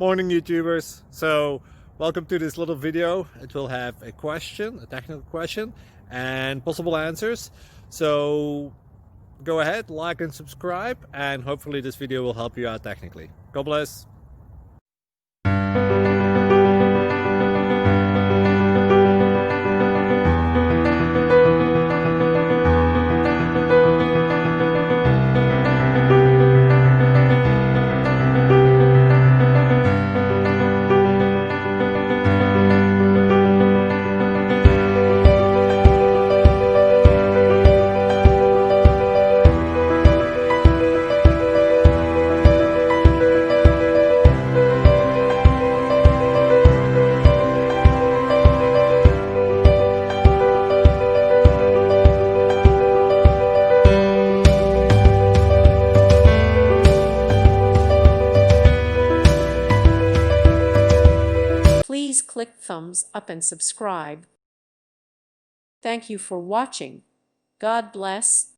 Morning YouTubers. So welcome to this little video. It will have a question, a technical question, and possible answers. So go ahead, like and subscribe, and hopefully this video will help you out technically. God bless. Please click thumbs up and subscribe. Thank you for watching. God bless.